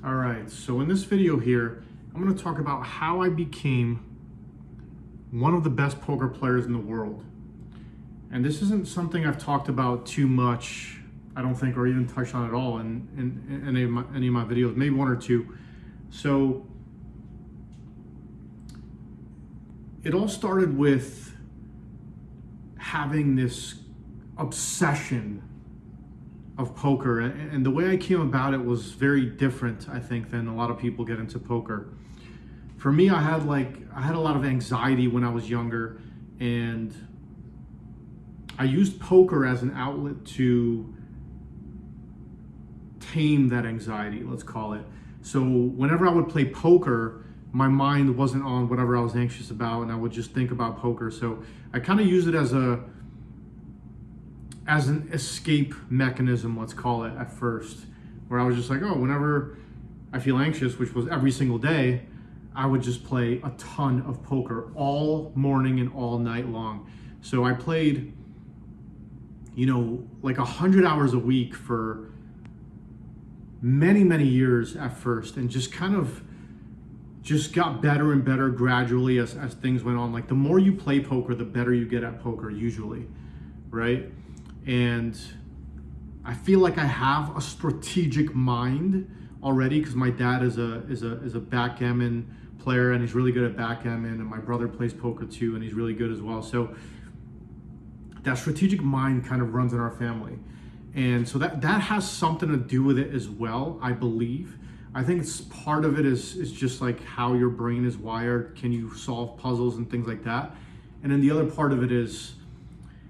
All right, so in this video here, I'm going to talk about how I became one of the best poker players in the world. And this isn't something I've talked about too much, I don't think, or even touched on at all in any of my videos, maybe one or two. So it all started with having this obsession of poker, and the way I came about it was very different, I think, than a lot of people get into poker. For me, I had a lot of anxiety when I was younger, and I used poker as an outlet to tame that anxiety, let's call it. So whenever I would play poker, my mind wasn't on whatever I was anxious about, and I would just think about poker. So I kind of used it as an escape mechanism, let's call it, at first, where I was just like, oh, whenever I feel anxious, which was every single day, I would just play a ton of poker all morning and all night long. So I played, like 100 hours a week for many years at first, and just got better and better gradually as things went on. Like, the more you play poker, the better you get at poker usually, right? And I feel like I have a strategic mind already, because my dad is a backgammon player, and he's really good at backgammon, and my brother plays poker too, and he's really good as well. So that strategic mind kind of runs in our family, and so that has something to do with it as well, I believe. I think it's part of it is just like how your brain is wired. Can you solve puzzles and things like that? And then the other part of it is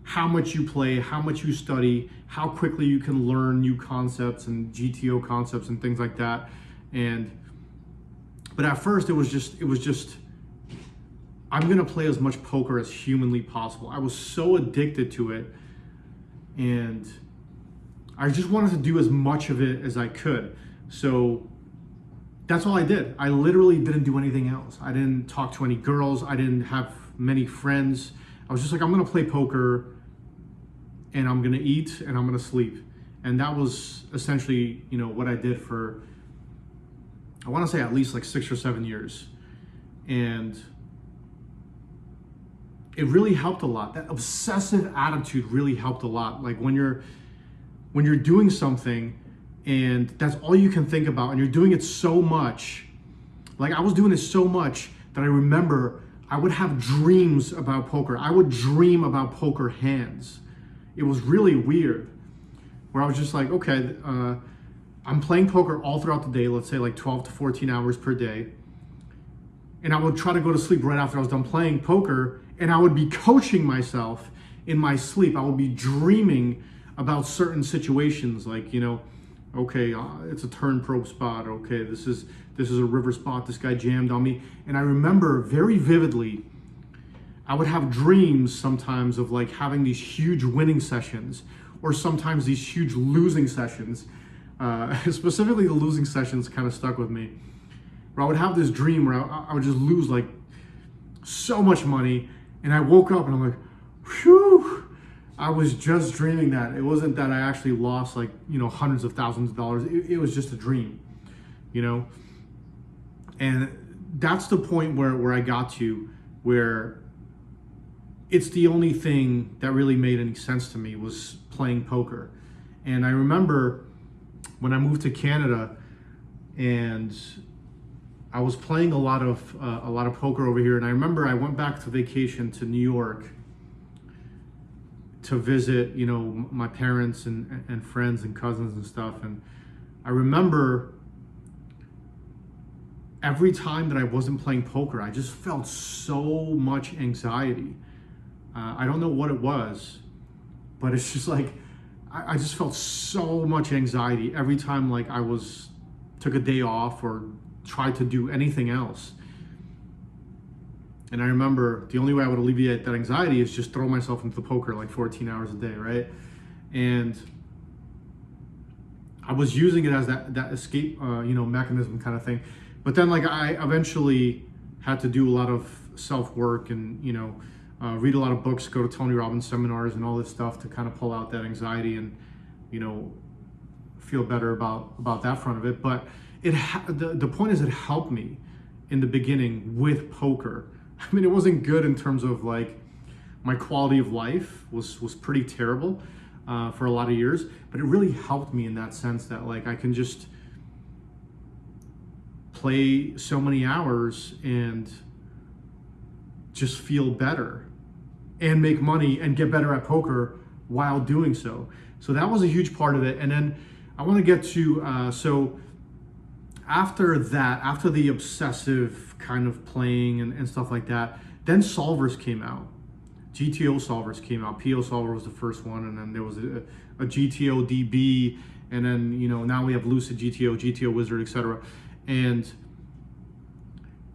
how much you play, how much you study, how quickly you can learn new concepts and GTO concepts and things like that. But at first it was just I'm gonna play as much poker as humanly possible. I was so addicted to it, and I just wanted to do as much of it as I could. So that's all I did. I literally didn't do anything else. I didn't talk to any girls. I didn't have many friends. I was just like, I'm gonna play poker, and I'm gonna eat, and I'm gonna sleep. And that was essentially, what I did for, I wanna say at least like 6 or 7 years. And it really helped a lot. That obsessive attitude really helped a lot. Like when you're doing something and that's all you can think about, and you're doing it so much, like I was doing it so much that I remember I would have dreams about poker. I would dream about poker hands. It was really weird, where I was just like, okay, I'm playing poker all throughout the day, let's say like 12 to 14 hours per day. And I would try to go to sleep right after I was done playing poker, and I would be coaching myself in my sleep. I would be dreaming about certain situations, like, okay, it's a turn probe spot. Okay, this is a river spot. This guy jammed on me. And I remember very vividly, I would have dreams sometimes of like having these huge winning sessions, or sometimes these huge losing sessions. Specifically, the losing sessions kind of stuck with me, where I would have this dream where I would just lose like so much money, and I woke up and I'm like, whew, I was just dreaming that. It wasn't that I actually lost like, hundreds of thousands of dollars. It was just a dream, And that's the point where I got to, where it's the only thing that really made any sense to me was playing poker. And I remember when I moved to Canada, and I was playing a lot of poker over here. And I remember I went back to vacation to New York to visit, my parents and friends and cousins and stuff. And I remember every time that I wasn't playing poker, I just felt so much anxiety. I don't know what it was, but it's just like, I just felt so much anxiety every time like I took a day off or tried to do anything else. And I remember the only way I would alleviate that anxiety is just throw myself into the poker like 14 hours a day, right? And I was using it as that escape, mechanism kind of thing. But then like I eventually had to do a lot of self-work and, read a lot of books, go to Tony Robbins seminars and all this stuff to kind of pull out that anxiety and, feel better about that front of it. But the point is, it helped me in the beginning with poker. I mean, it wasn't good in terms of like my quality of life was pretty terrible for a lot of years, but it really helped me in that sense that like I can just play so many hours and just feel better and make money and get better at poker while doing so. So that was a huge part of it. And then I want to get to, so after that, after the obsessive kind of playing and stuff like that, then solvers came out. GTO solvers came out. PO solver was the first one, and then there was a GTO DB, and then, you know, now we have Lucid GTO, GTO Wizard, etc. And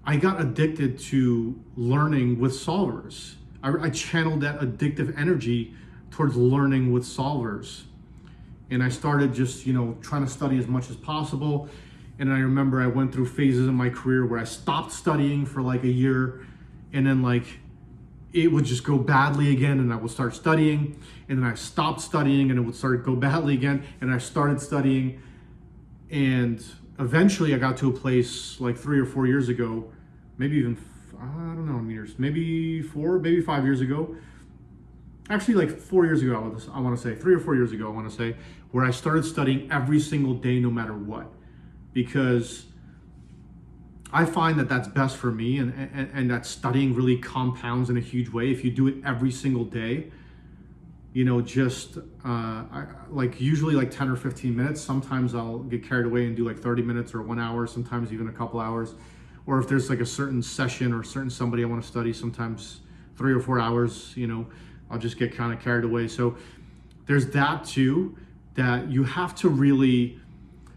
I got addicted to learning with solvers. I channeled that addictive energy towards learning with solvers. And I started just, you know, trying to study as much as possible. And I remember I went through phases in my career where I stopped studying for like a year, and then like it would just go badly again, and I would start studying, and then I stopped studying and it would start to go badly again, and I started studying. And eventually I got to a place like 3 or 4 years ago, maybe even, I don't know how many years, maybe 4, maybe 5 years ago. Actually, like 4 years ago, I want to say, 3 or 4 years ago, I want to say, where I started studying every single day, no matter what. Because I find that that's best for me, and that studying really compounds in a huge way if you do it every single day. You know, just like usually like 10 or 15 minutes. Sometimes I'll get carried away and do like 30 minutes or 1 hour, sometimes even a couple hours. Or if there's like a certain session or certain somebody I want to study, sometimes 3 or 4 hours, you know, I'll just get kind of carried away. So there's that too, that you have to really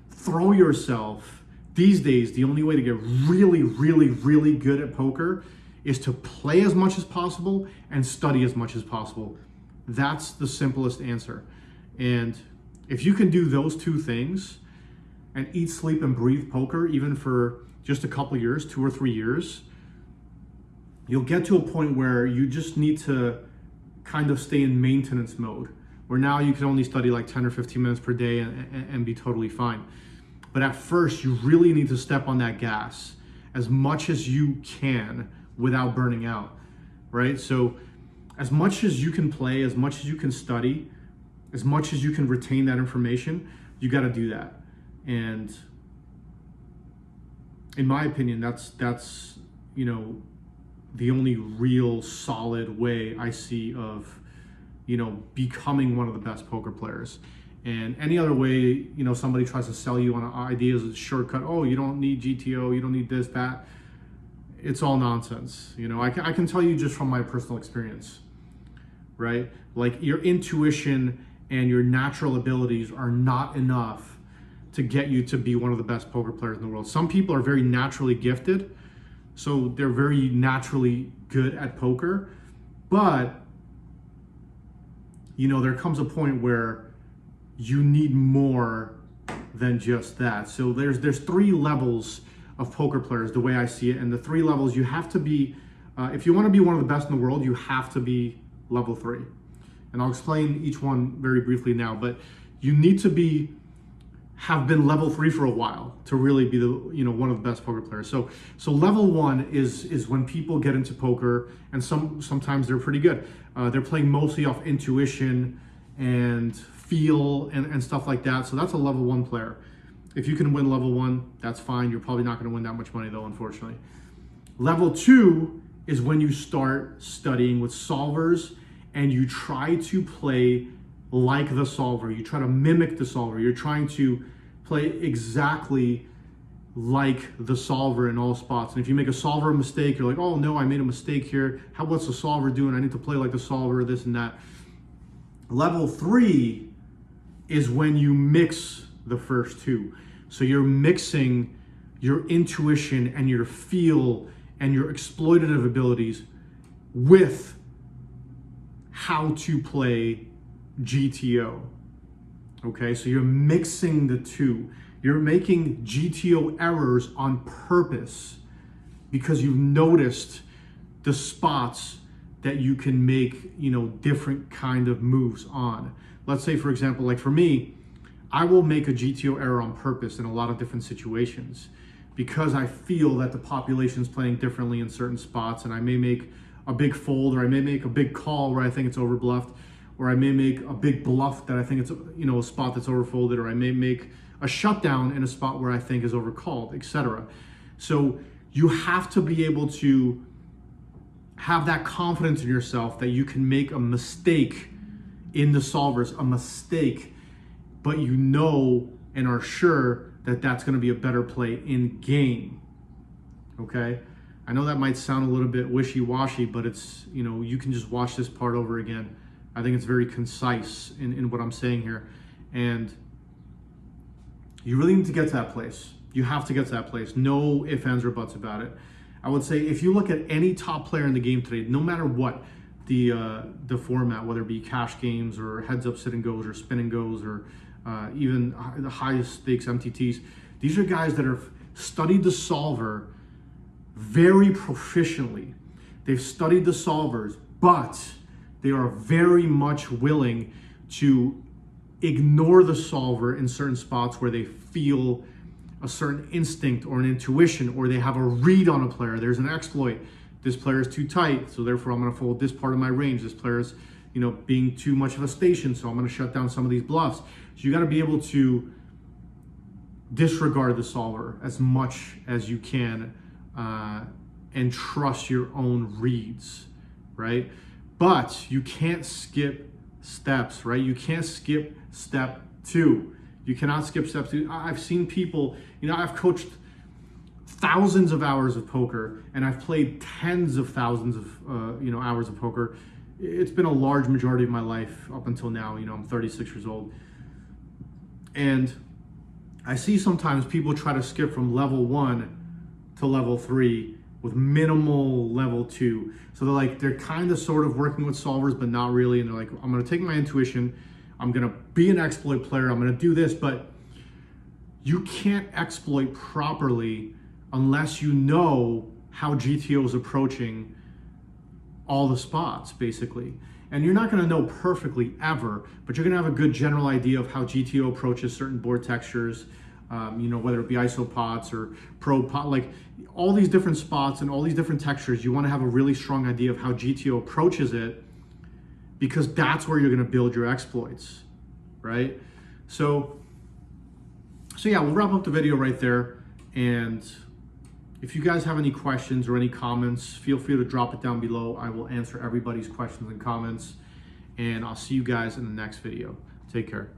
throw yourself. These days, the only way to get really, really, really good at poker is to play as much as possible and study as much as possible. That's the simplest answer. And if you can do those two things and eat, sleep, and breathe poker, even for just a couple years, 2 or 3 years, you'll get to a point where you just need to kind of stay in maintenance mode, where now you can only study like 10 or 15 minutes per day and be totally fine. But at first, you really need to step on that gas as much as you can without burning out, right? So as much as you can play, as much as you can study, as much as you can retain that information, you got to do that. And in my opinion, that's you know, the only real solid way I see of, you know, becoming one of the best poker players. And any other way, you know, somebody tries to sell you on an idea as a shortcut. Oh, you don't need GTO, you don't need this, that. It's all nonsense. You know, I can tell you just from my personal experience, right? Like your intuition and your natural abilities are not enough to get you to be one of the best poker players in the world. Some people are very naturally gifted, so they're very naturally good at poker. But, you know, there comes a point where you need more than just that. So there's 3 levels of poker players, the way I see it. And the 3 levels, you have to be, if you want to be one of the best in the world, you have to be level 3. And I'll explain each one very briefly now, but you need to have been level 3 for a while to really be one of the best poker players. So level 1 is when people get into poker, and sometimes they're pretty good. They're playing mostly off intuition and feel and stuff like that. So that's a level 1 player. If you can win level 1, that's fine. You're probably not going to win that much money though, unfortunately. Level 2 is when you start studying with solvers and you try to play like the solver. You try to mimic the solver. You're trying to play exactly like the solver in all spots. And if you make a solver mistake, you're like, oh no, I made a mistake here. What's the solver doing? I need to play like the solver, this and that. Level 3 is when you mix the first 2. So you're mixing your intuition and your feel and your exploitative abilities with how to play GTO. Okay, so you're mixing the 2. You're making GTO errors on purpose because you've noticed the spots that you can make, you know, different kind of moves on. Let's say, for example, like for me, I will make a GTO error on purpose in a lot of different situations because I feel that the population is playing differently in certain spots, and I may make a big fold, or I may make a big call where I think it's overbluffed, or I may make a big bluff that I think it's, you know, a spot that's overfolded, or I may make a shutdown in a spot where I think is overcalled, etc. So you have to be able to have that confidence in yourself that you can make a mistake in the solvers, a mistake, but you know and are sure that that's going to be a better play in game. Okay? I know that might sound a little bit wishy-washy, but it's, you know, you can just watch this part over again. I think it's very concise in what I'm saying here. And you really need to get to that place. You have to get to that place. No ifs, ands, or buts about it. I would say if you look at any top player in the game today, no matter what the format, whether it be cash games or heads up sit and goes or spin and goes or even the highest stakes MTTs, these are guys that have studied the solver very proficiently. They've studied the solvers, but they are very much willing to ignore the solver in certain spots where they feel a certain instinct or an intuition, or they have a read on a player. There's an exploit. This player is too tight, so therefore I'm going to fold this part of my range. This player is, you know, being too much of a station, so I'm going to shut down some of these bluffs. So you got to be able to disregard the solver as much as you can and trust your own reads, right? But you can't skip steps, right? You can't skip step 2. You cannot skip step 2. I've seen people, you know, I've coached thousands of hours of poker, and I've played tens of thousands of, you know, hours of poker. It's been a large majority of my life up until now. You know, I'm 36 years old. And I see sometimes people try to skip from level 1 to level 3 with minimal level 2. So they're kind of sort of working with solvers, but not really. And they're like, I'm going to take my intuition. I'm going to be an exploit player. I'm going to do this. But you can't exploit properly unless you know how GTO is approaching all the spots, basically. And you're not going to know perfectly ever, but you're going to have a good general idea of how GTO approaches certain board textures, you know, whether it be isopots or pro pot, like all these different spots and all these different textures. You want to have a really strong idea of how GTO approaches it, because that's where you're going to build your exploits, right? So yeah, we'll wrap up the video right there. And if you guys have any questions or any comments, feel free to drop it down below. I will answer everybody's questions and comments, and I'll see you guys in the next video. Take care.